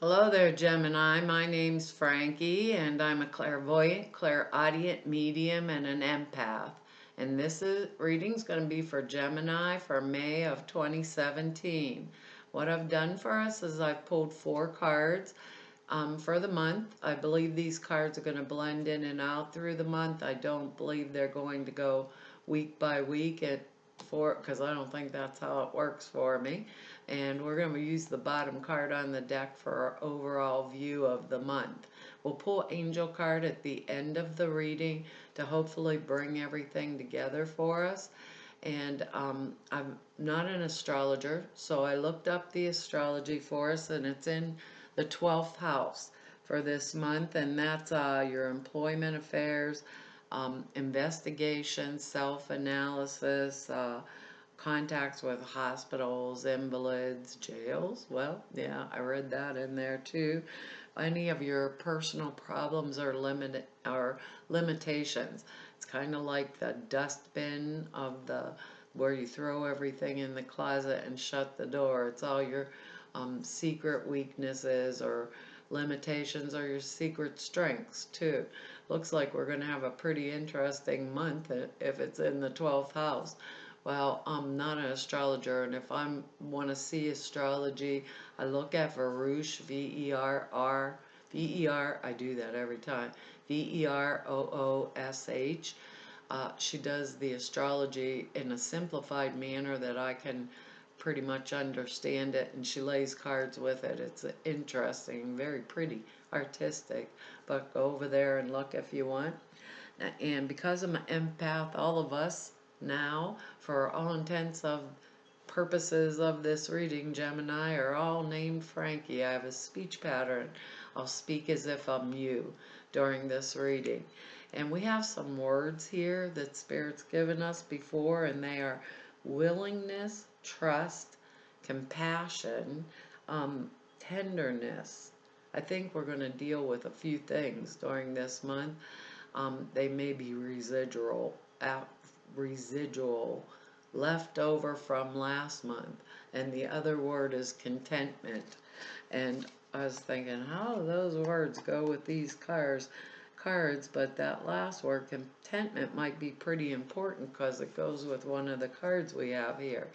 Hello there, Gemini. My name's Frankie, and I'm a clairvoyant, clairaudient medium, and an empath. And reading's going to be for Gemini for May of 2017. What I've done for us is I've pulled 4 cards for the month. I believe these cards are going to blend in and out through the month. I don't believe they're going to go week by week because I don't think that's how it works for me. And we're going to use the bottom card on the deck for our overall view of the month. We'll pull Angel card at the end of the reading to hopefully bring everything together for us. And I'm not an astrologer, so I looked up the astrology for us, and it's in the 12th house for this month, and that's your employment affairs, investigation, self-analysis, contacts with hospitals, invalids, jails. Well, yeah, I read that in there too. Any of your personal problems or limitations. It's kind of like the dustbin of the where you throw everything in the closet and shut the door. It's all your secret weaknesses or limitations or your secret strengths too. Looks like we're going to have a pretty interesting month if it's in the 12th house. Well, I'm not an astrologer, and if I want to see astrology, I look at Verush, V-E-R-R, V-E-R, I do that every time, V-E-R-O-O-S-H. She does the astrology in a simplified manner that I can pretty much understand it, and she lays cards with it. It's interesting, very pretty, artistic, but go over there and look if you want. And because I'm an empath, all of us now, for all intents of purposes of this reading, Gemini, are all named Frankie. I have a speech pattern. I'll speak as if I'm you during this reading. And we have some words here that Spirit's given us before, and they are willingness, trust, compassion, tenderness. I think we're going to deal with a few things during this month. They may be residual left over from last month, and the other word is contentment. And I was thinking, how do those words go with these cards? But that last word, contentment, might be pretty important because it goes with one of the cards we have here.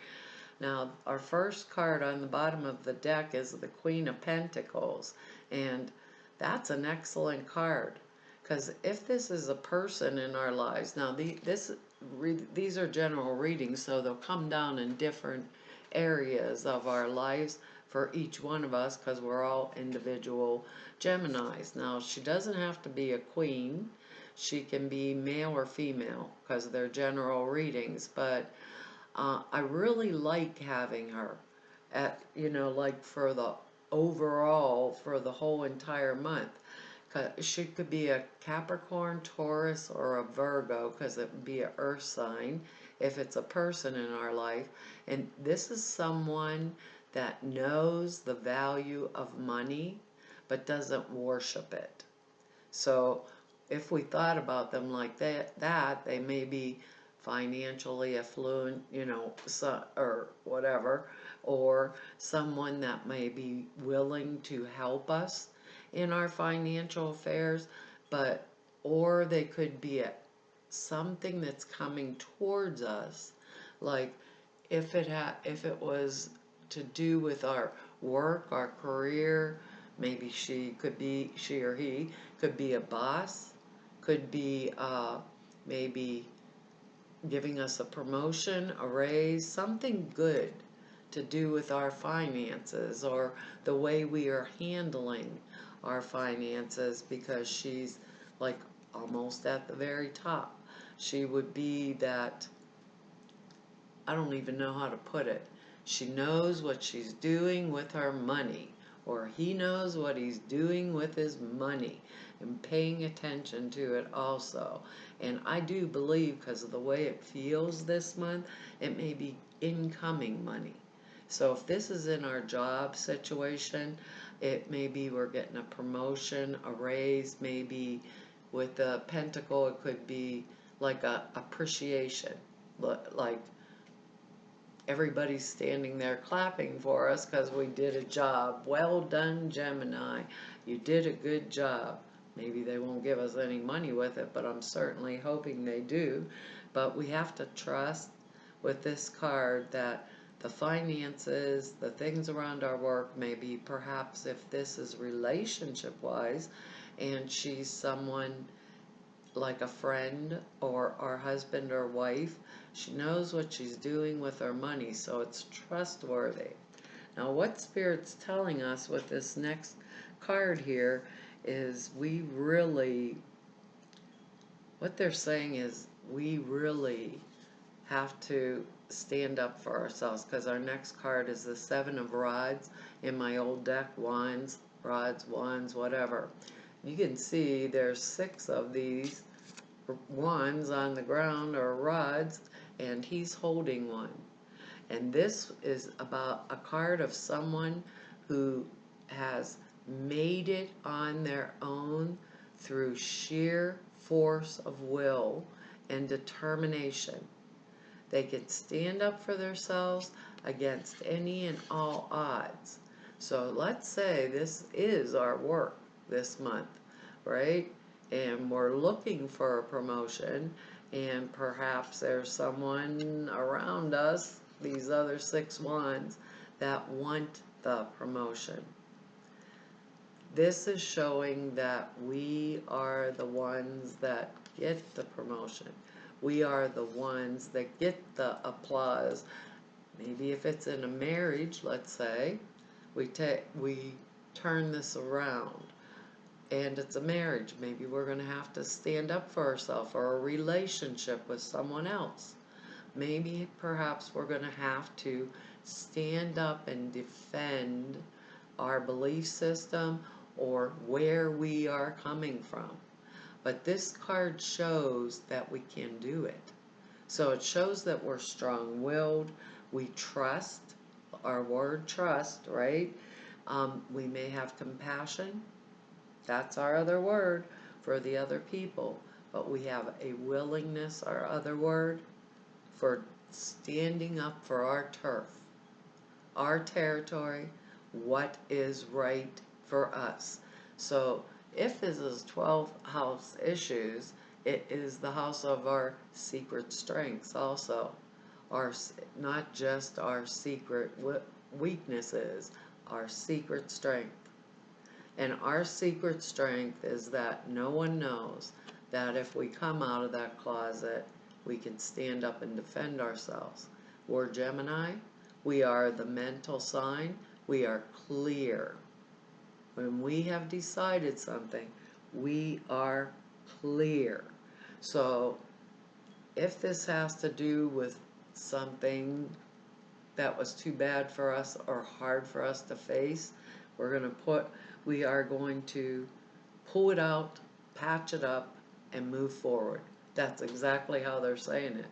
Now, our first card on the bottom of the deck is the Queen of Pentacles, and that's an excellent card. Because if this is a person in our lives, now these are general readings, so they'll come down in different areas of our lives for each one of us, because we're all individual Geminis. Now, she doesn't have to be a queen. She can be male or female, because they're general readings, but I really like having her like for the overall, for the whole entire month. She could be a Capricorn, Taurus, or a Virgo, because it would be an earth sign if it's a person in our life. And this is someone that knows the value of money but doesn't worship it. So if we thought about them like that they may be financially affluent, or whatever, or someone that may be willing to help us in our financial affairs, or they could be something that's coming towards us, like if it was to do with our work, our career. Maybe she or he could be a boss, could be maybe giving us a promotion, a raise, something good to do with our finances or the way we are handling our finances, because she's like almost at the very top. She would be that, I don't even know how to put it. She knows what she's doing with her money, or he knows what he's doing with his money, and paying attention to it also. And I do believe, because of the way it feels this month, it may be incoming money. So if this is in our job situation, it may be we're getting a promotion, a raise. Maybe with the pentacle, it could be like a appreciation, like everybody's standing there clapping for us because we did a job. Well done, Gemini. You did a good job. Maybe they won't give us any money with it, but I'm certainly hoping they do. But we have to trust with this card that the finances, the things around our work, maybe perhaps if this is relationship wise and she's someone like a friend or our husband or wife, she knows what she's doing with her money, so it's trustworthy. Now, what Spirit's telling us with this next card here is what they're saying is we really have to stand up for ourselves, because our next card is the Seven of Rods in my old deck, wands, rods, wands, whatever. You can see there's 6 of these wands on the ground, or rods, and he's holding one. And this is about a card of someone who has made it on their own through sheer force of will and determination. They can stand up for themselves against any and all odds. So let's say this is our work this month, right? And we're looking for a promotion, and perhaps there's someone around us, these other 6 wands, that want the promotion. This is showing that we are the ones that get the promotion. We are the ones that get the applause. Maybe if it's in a marriage, let's say, we turn this around and it's a marriage. Maybe we're going to have to stand up for ourselves, or a relationship with someone else. Maybe perhaps we're going to have to stand up and defend our belief system or where we are coming from. But this card shows that we can do it. So it shows that we're strong-willed, we trust, our word trust, right? We may have compassion, that's our other word for the other people, but we have a willingness, our other word, for standing up for our turf, our territory, what is right for us. So if this is 12 house issues, it is the house of our secret strengths also. Not just our secret weaknesses, our secret strength. And our secret strength is that no one knows that if we come out of that closet, we can stand up and defend ourselves. We're Gemini. We are the mental sign. We are clear. When we have decided something, we are clear. So if this has to do with something that was too bad for us or hard for us to face, we are going to pull it out, patch it up, and move forward. That's exactly how they're saying it.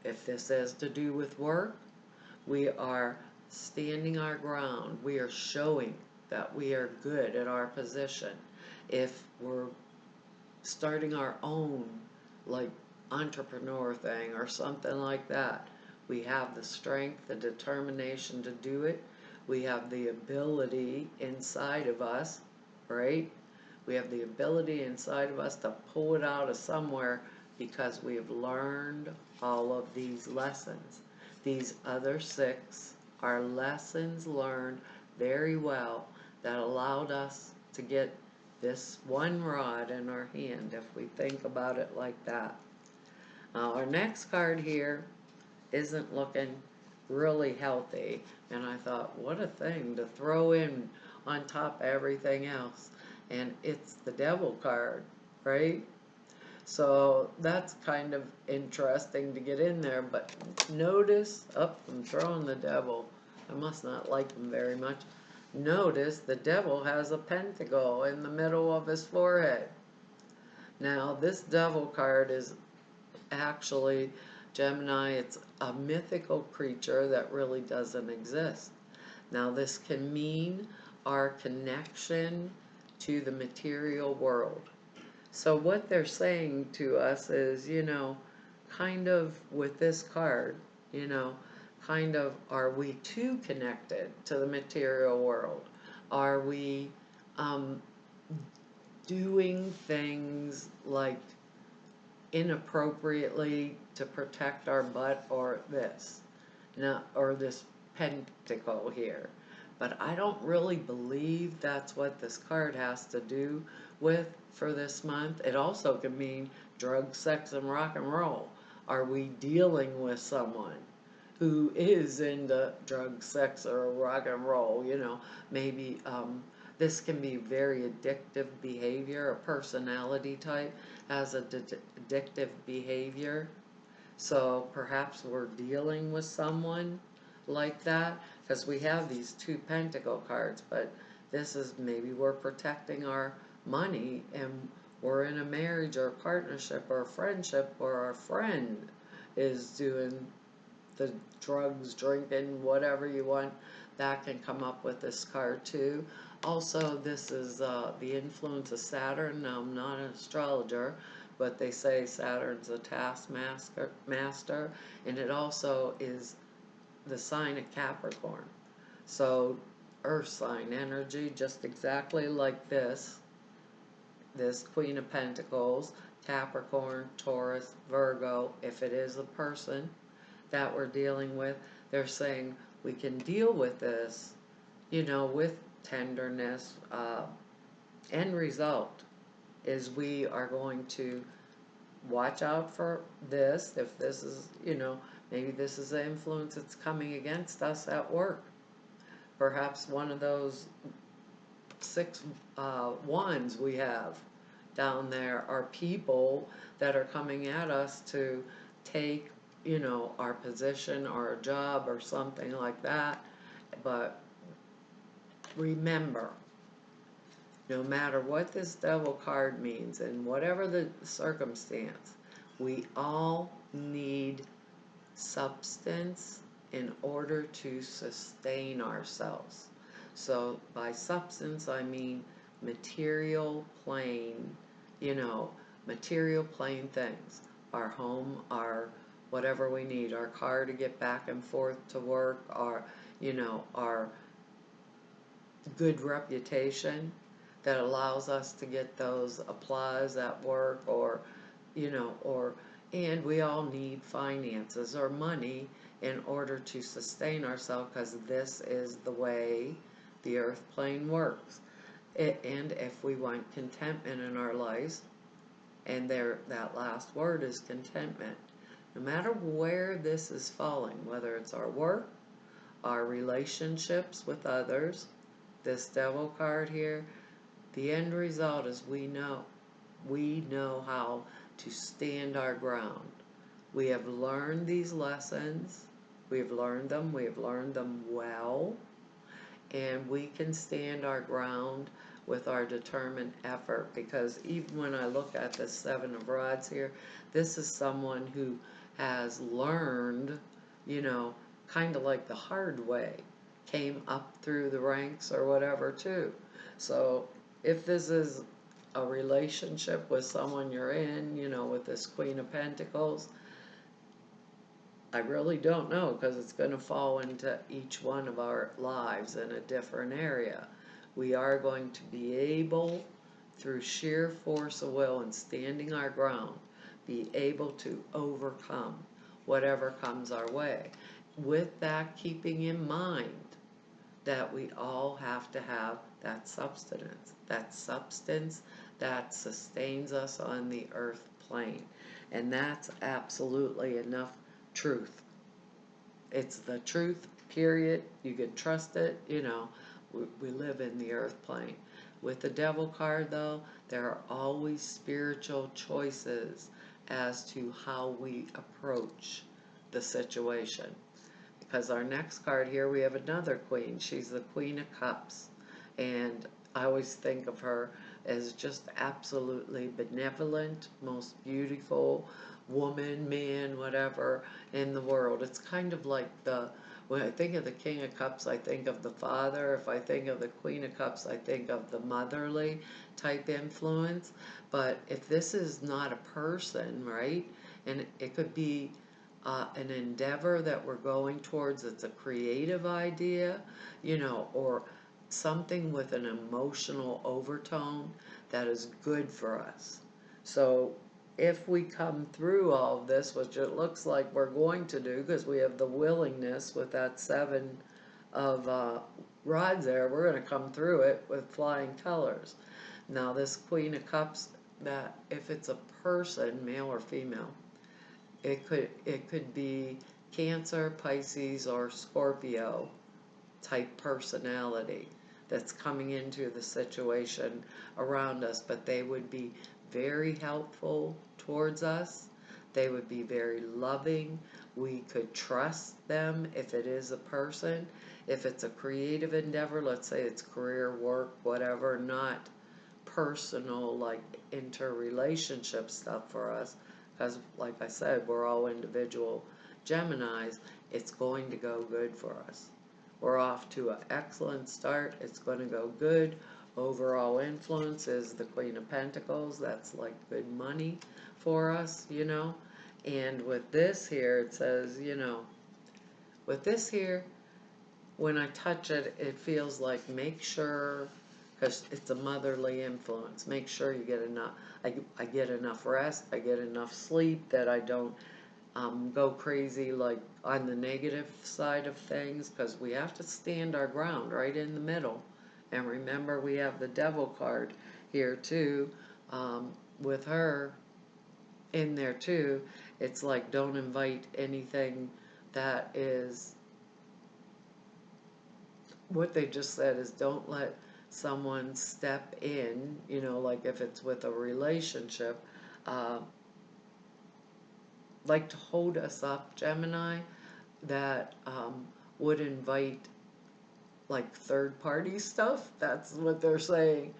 If this has to do with work, we are standing our ground. We are showing that we are good at our position. If we're starting our own, like, entrepreneur thing or something like that, we have the strength, the determination to do it. We have the ability inside of us, right? We have the ability inside of us to pull it out of somewhere because we have learned all of these lessons. These other 6 are lessons learned very well that allowed us to get this one rod in our hand, if we think about it like that. Now, our next card here isn't looking really healthy, and I thought, what a thing to throw in on top of everything else. And it's the Devil card, right? So that's kind of interesting to get in there, but notice, I'm throwing the Devil. I must not like him very much. Notice the Devil has a pentacle in the middle of his forehead. Now, this Devil card is actually, Gemini, it's a mythical creature that really doesn't exist. Now, this can mean our connection to the material world. So what they're saying to us is, kind of with this card, kind of, are we too connected to the material world? Are we um, doing things like inappropriately to protect our butt, or this? Now, or this pentacle here? But I don't really believe that's what this card has to do with for this month. It also could mean drugs, sex, and rock and roll. Are we dealing with someone who is into drugs, sex, or rock and roll? Maybe this can be very addictive behavior. A personality type has addictive behavior. So perhaps we're dealing with someone like that, because we have these two pentacle cards, but this is, maybe we're protecting our money, and we're in a marriage or a partnership or a friendship, or our friend is doing the drugs, drinking, whatever you want. That can come up with this card too. Also, this is the influence of Saturn. Now, I'm not an astrologer, but they say Saturn's a taskmaster, and it also is the sign of Capricorn. So, earth sign energy, just exactly like this Queen of Pentacles, Capricorn, Taurus, Virgo. If it is a person that we're dealing with, they're saying we can deal with this, with tenderness. End result is we are going to watch out for this. If this is, maybe this is an influence that's coming against us at work. Perhaps one of those 6 wands we have down there are people that are coming at us to take, our position or a job or something like that. But remember, no matter what this devil card means and whatever the circumstance, we all need substance in order to sustain ourselves. So by substance, I mean material plane, material plane things. Our home, our whatever we need, our car to get back and forth to work, our good reputation that allows us to get those applause at work, or and we all need finances or money in order to sustain ourselves, because this is the way the earth plane works. And if we want contentment in our lives, and that last word is contentment, no matter where this is falling, whether it's our work, our relationships with others, this devil card here, the end result is we know how to stand our ground. We have learned these lessons. We have learned them well, and we can stand our ground with our determined effort, because even when I look at the 7 of Rods here, this is someone who has learned, kind of like the hard way, came up through the ranks or whatever too. So if this is a relationship with someone you're in, with this Queen of Pentacles, I really don't know, because it's going to fall into each one of our lives in a different area. We are going to be able, through sheer force of will and standing our ground, be able to overcome whatever comes our way. With that, keeping in mind that we all have to have that substance that sustains us on the earth plane. And that's absolutely enough truth. It's the truth, period. You can trust it. We live in the earth plane. With the devil card, though, there are always spiritual choices as to how we approach the situation. Because our next card here, we have another queen. She's the Queen of Cups. And I always think of her as just absolutely benevolent, most beautiful woman, man, whatever, in the world. It's kind of like when I think of the King of Cups, I think of the father. If I think of the Queen of Cups, I think of the motherly type influence. But if this is not a person, right, and it could be an endeavor that we're going towards. It's a creative idea, or something with an emotional overtone that is good for us. So if we come through all of this, which it looks like we're going to do because we have the willingness with that 7 of rods there, we're going to come through it with flying colors. Now this Queen of Cups, that if it's a person, male or female, it could be Cancer, Pisces, or Scorpio type personality that's coming into the situation around us, but they would be very helpful towards us. They would be very loving. We could trust them if it is a person. If it's a creative endeavor, let's say it's career, work, whatever, not personal, like interrelationship stuff for us, because like I said, we're all individual Geminis, it's going to go good for us. We're off to an excellent start. It's going to go good. Overall influence is the Queen of Pentacles. That's like good money for us, And with this here, it says, with this here, when I touch it, it feels like make sure, because it's a motherly influence, make sure you get enough, I get enough rest, I get enough sleep, that I don't go crazy like on the negative side of things, because we have to stand our ground right in the middle. And remember, we have the Devil card here too, with her in there too. It's like don't invite anything that is, what they just said is don't let someone step in, like if it's with a relationship, like to hold us up, Gemini, that would invite like third party stuff. That's what they're saying,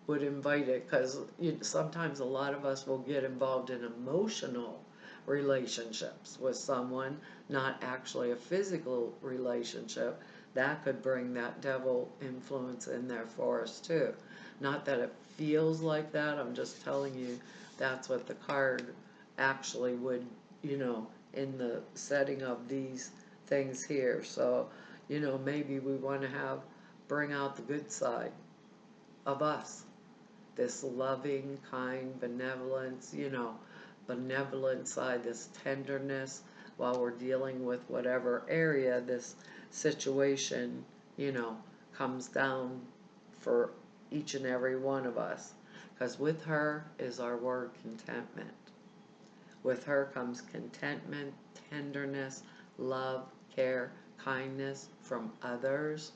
would invite it, because sometimes a lot of us will get involved in emotional relationships with someone, not actually a physical relationship. That could bring that devil influence in there for us too. Not that it feels like that, I'm just telling you that's what the card actually would, in the setting of these things here. So, maybe we want to bring out the good side of us. This loving, kind, benevolence, benevolent side, this tenderness while we're dealing with whatever area this situation, comes down for each and every one of us. Because with her is our word contentment. With her comes contentment, tenderness, love, care, kindness from others,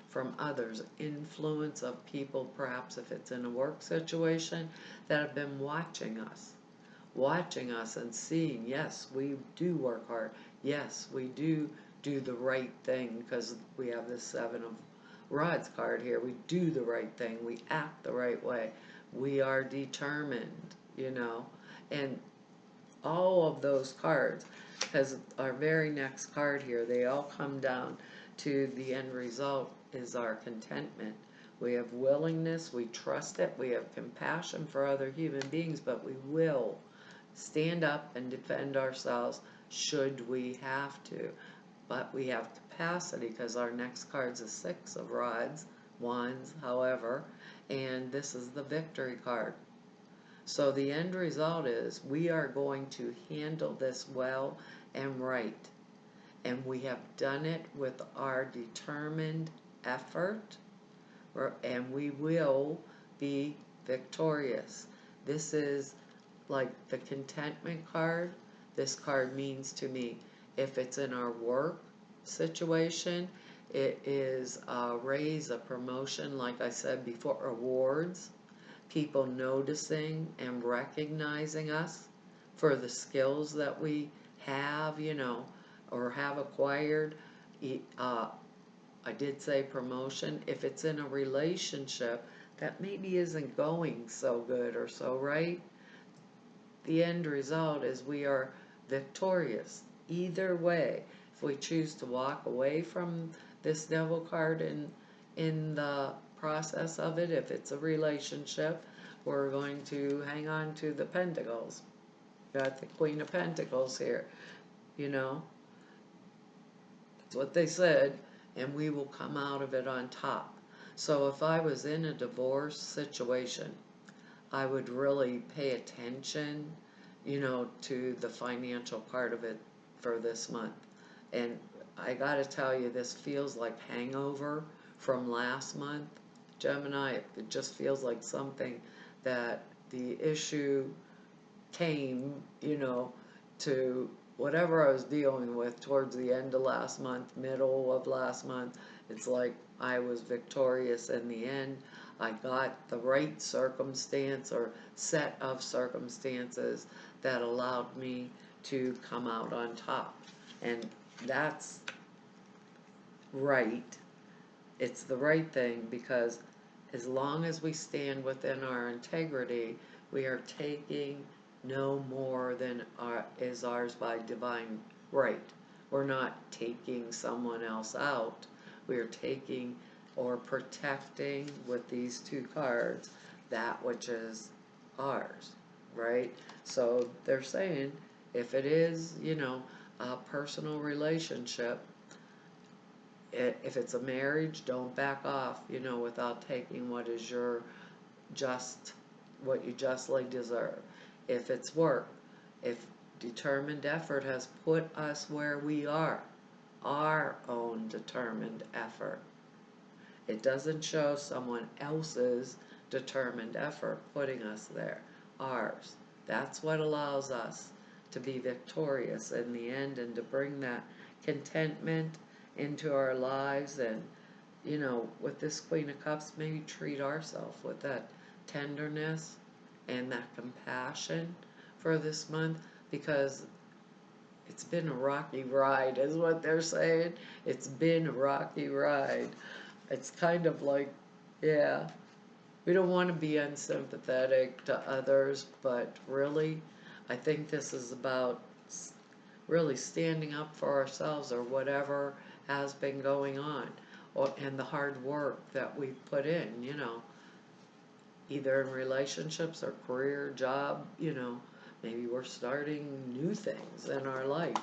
from others, influence of people, perhaps if it's in a work situation, that have been watching us and seeing, yes, we do work hard, yes, we do the right thing, because we have this 7 of Rods card here. We do the right thing, we act the right way, we are determined, and all of those cards, because our very next card here, they all come down to the end result is our contentment. We have willingness, we trust it, we have compassion for other human beings, but we will stand up and defend ourselves should we have to. But we have capacity, because our next card's a 6 of wands, however, and this is the victory card. So the end result is we are going to handle this well and right. And we have done it with our determined effort, and we will be victorious. This is like the contentment card. This card means to me, if it's in our work situation, it is a raise, a promotion, like I said before, awards, people noticing and recognizing us for the skills that we have, or have acquired. I did say promotion. If it's in a relationship that maybe isn't going so good or so right, the end result is we are victorious. Either way, if we choose to walk away from this devil card in the process of it, if it's a relationship, we're going to hang on to the pentacles. Got the Queen of Pentacles here. you know? That's what they said, and we will come out of it on top. So if I was in a divorce situation, I would really pay attention, to the financial part of it for this month. And I gotta tell you, this feels like hangover from last month, Gemini. It just feels like something that the issue came, to whatever I was dealing with towards the end of last month, middle of last month. It's like I was victorious in the end. I got the right circumstance or set of circumstances that allowed me to come out on top. And that's right. It's the right thing, because as long as we stand within our integrity, we are taking no more than is ours by divine right. We're not taking someone else out. We are taking or protecting with these two cards that which is ours, right? So they're saying if it is, a personal relationship, if it's a marriage, don't back off, without taking what is your just, what you justly deserve. If it's work, if determined effort has put us where we are, our own determined effort. It doesn't show someone else's determined effort putting us there. Ours. That's what allows us to be victorious in the end and to bring that contentment into our lives. And, with this Queen of Cups, maybe treat ourselves with that tenderness and that compassion for this month, because it's been a rocky ride, is what they're saying. It's been a rocky ride. It's kind of like, yeah, we don't want to be unsympathetic to others, but really, I think this is about really standing up for ourselves or whatever has been going on, and the hard work that we've put in, either in relationships or career, job, maybe we're starting new things in our life,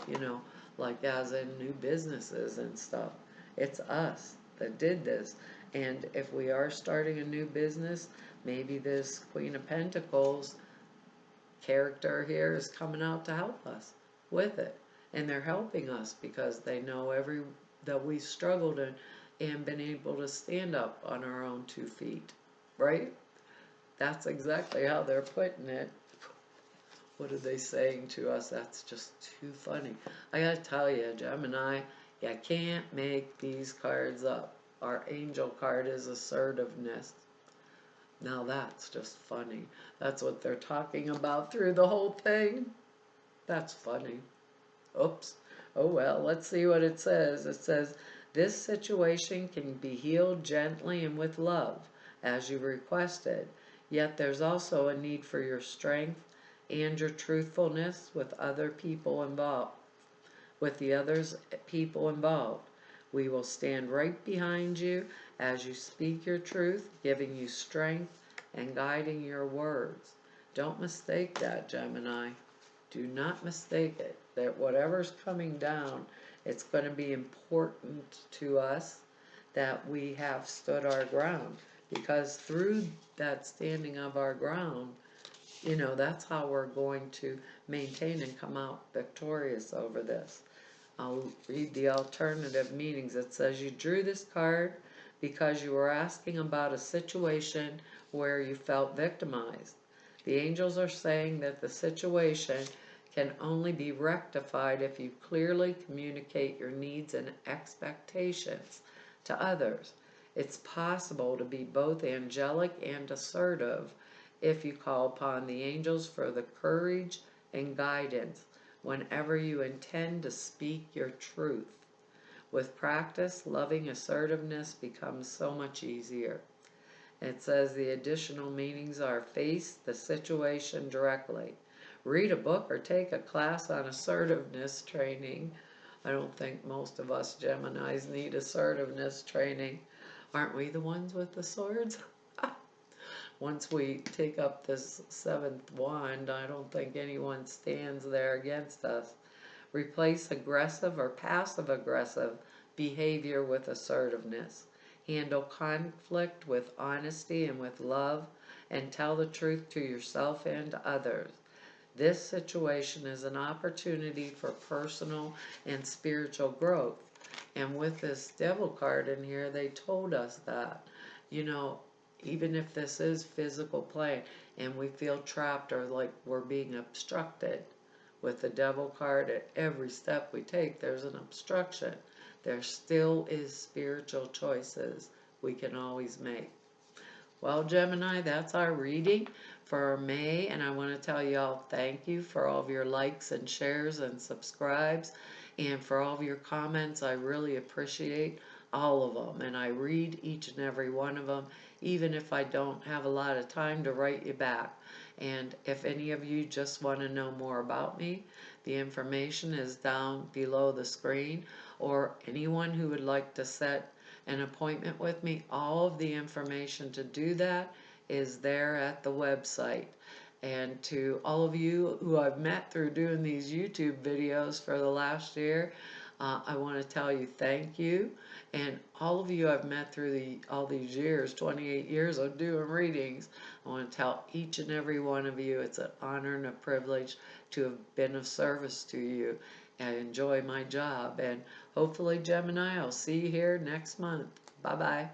like as in new businesses and stuff. It's us that did this. And if we are starting a new business, maybe this Queen of Pentacles character here is coming out to help us with it. And they're helping us because they know that we struggled and been able to stand up on our own 2 feet, right? That's exactly how they're putting it. What are they saying to us? That's just too funny. I gotta tell you, Gemini, you can't make these cards up. Our angel card is assertiveness. Now that's just funny. That's what they're talking about through the whole thing. That's funny. Oops. Oh well, let's see what it says. It says, this situation can be healed gently and with love, as you requested. Yet there's also a need for your strength and your truthfulness with the other people involved. We will stand right behind you as you speak your truth, giving you strength and guiding your words. Don't mistake that, Gemini. Do not mistake it. That whatever's coming down, it's going to be important to us that we have stood our ground. Because through that standing of our ground, that's how we're going to maintain and come out victorious over this. I'll read the alternative meanings. It says you drew this card because you were asking about a situation where you felt victimized. The angels are saying that the situation can only be rectified if you clearly communicate your needs and expectations to others. It's possible to be both angelic and assertive if you call upon the angels for the courage and guidance whenever you intend to speak your truth. With practice, loving assertiveness becomes so much easier. It says the additional meanings are face the situation directly. Read a book or take a class on assertiveness training. I don't think most of us Geminis need assertiveness training. Aren't we the ones with the swords? Once we take up this 7th wand, I don't think anyone stands there against us. Replace aggressive or passive aggressive behavior with assertiveness. Handle conflict with honesty and with love, and tell the truth to yourself and others. This situation is an opportunity for personal and spiritual growth. And with this devil card in here, they told us that, you know, even if this is physical play and we feel trapped or like we're being obstructed, with the devil card, at every step we take, there's an obstruction. There still is spiritual choices we can always make. Well, Gemini, that's our reading for May, and I want to tell y'all thank you for all of your likes and shares and subscribes, and for all of your comments. I really appreciate all of them, and I read each and every one of them, even if I don't have a lot of time to write you back. And if any of you just want to know more about me, the information is down below the screen, or anyone who would like to set an appointment with me, all of the information to do that is there at the website. And to all of you who I've met through doing these YouTube videos for the last year, I want to tell you thank you. And all of you I've met through all these years, 28 years of doing readings, I want to tell each and every one of you it's an honor and a privilege to have been of service to you. I enjoy my job, and hopefully, Gemini, I'll see you here next month. Bye-bye.